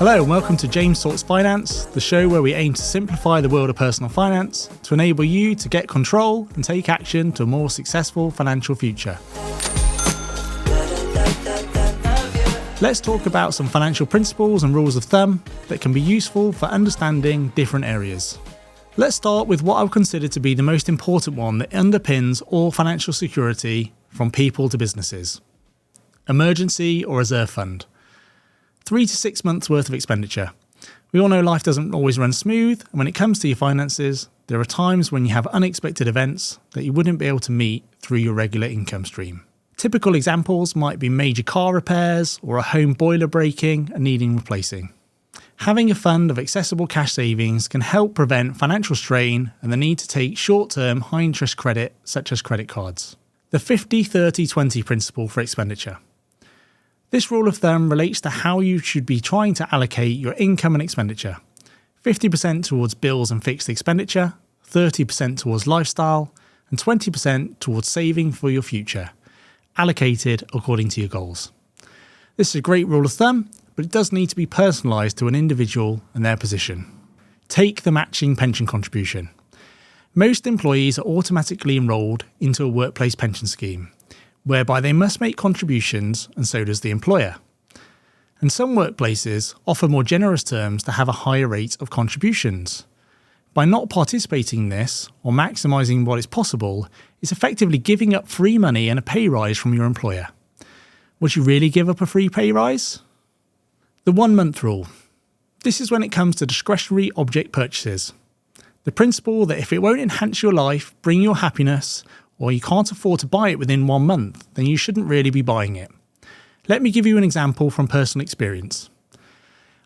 Hello and welcome to James Talks Finance, the show where we aim to simplify the world of personal finance to enable you to get control and take action to a more successful financial future. Let's talk about some financial principles and rules of thumb that can be useful for understanding different areas. Let's start with what I would consider to be the most important one that underpins all financial security from people to businesses. Emergency or reserve fund. 3 to 6 months worth of expenditure. We all know life doesn't always run smooth, and when it comes to your finances, there are times when you have unexpected events that you wouldn't be able to meet through your regular income stream. Typical examples might be major car repairs or a home boiler breaking and needing replacing. Having a fund of accessible cash savings can help prevent financial strain and the need to take short-term high-interest credit such as credit cards. The 50-30-20 principle for expenditure. This rule of thumb relates to how you should be trying to allocate your income and expenditure. 50% towards bills and fixed expenditure, 30% towards lifestyle, and 20% towards saving for your future, allocated according to your goals. This is a great rule of thumb, but it does need to be personalised to an individual and their position. Take the matching pension contribution. Most employees are automatically enrolled into a workplace pension scheme, whereby they must make contributions and so does the employer. And some workplaces offer more generous terms to have a higher rate of contributions. By not participating in this, or maximising what is possible, is effectively giving up free money and a pay rise from your employer. Would you really give up a free pay rise? The 1 month rule. This is when it comes to discretionary object purchases. The principle that if it won't enhance your life, bring your happiness, or you can't afford to buy it within 1 month, then you shouldn't really be buying it. Let me give you an example from personal experience.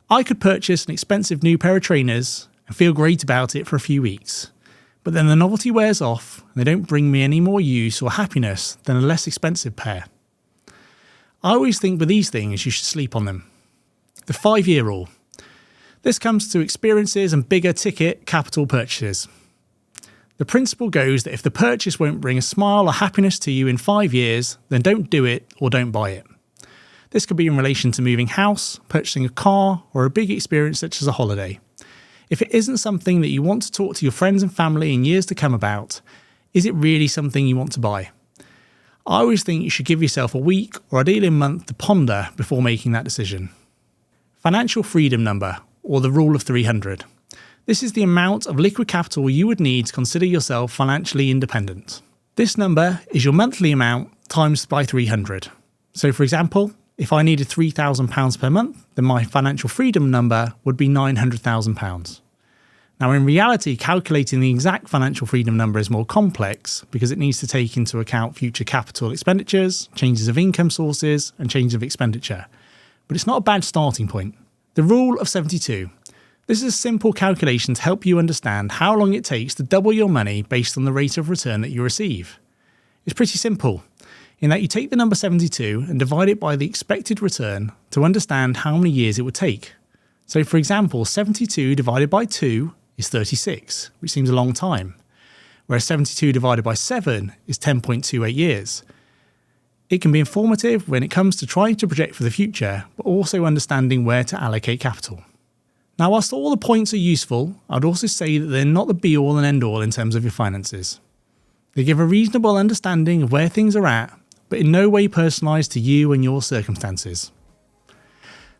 I could purchase an expensive new pair of trainers and feel great about it for a few weeks, but then the novelty wears off and they don't bring me any more use or happiness than a less expensive pair. I always think with these things you should sleep on them. The 5-year rule. This comes to experiences and bigger ticket capital purchases. The principle goes that if the purchase won't bring a smile or happiness to you in 5 years, then don't do it or don't buy it. This could be in relation to moving house, purchasing a car, or a big experience such as a holiday. If it isn't something that you want to talk to your friends and family in years to come about, is it really something you want to buy? I always think you should give yourself a week or ideally a month to ponder before making that decision. Financial freedom number, or the rule of 300. This is the amount of liquid capital you would need to consider yourself financially independent. This number is your monthly amount times by 300. So for example, if I needed £3,000 per month, then my financial freedom number would be £900,000. Now in reality, calculating the exact financial freedom number is more complex because it needs to take into account future capital expenditures, changes of income sources, and changes of expenditure. But it's not a bad starting point. The rule of 72. This is a simple calculation to help you understand how long it takes to double your money based on the rate of return that you receive. It's pretty simple, in that you take the number 72 and divide it by the expected return to understand how many years it would take. So for example, 72 divided by 2 is 36, which seems a long time, whereas 72 divided by 7 is 10.28 years. It can be informative when it comes to trying to project for the future, but also understanding where to allocate capital. Now, whilst all the points are useful, I'd also say that they're not the be-all and end-all in terms of your finances. They give a reasonable understanding of where things are at, but in no way personalised to you and your circumstances.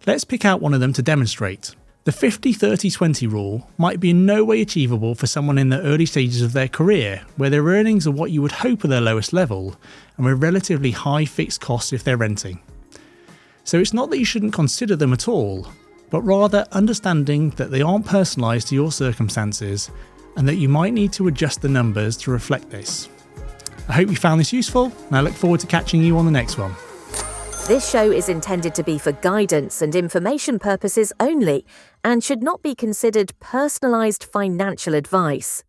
Let's pick out one of them to demonstrate. The 50-30-20 rule might be in no way achievable for someone in the early stages of their career, where their earnings are what you would hope are their lowest level, and with relatively high fixed costs if they're renting. So it's not that you shouldn't consider them at all, but rather understanding that they aren't personalised to your circumstances and that you might need to adjust the numbers to reflect this. I hope you found this useful, and I look forward to catching you on the next one. This show is intended to be for guidance and information purposes only and should not be considered personalised financial advice.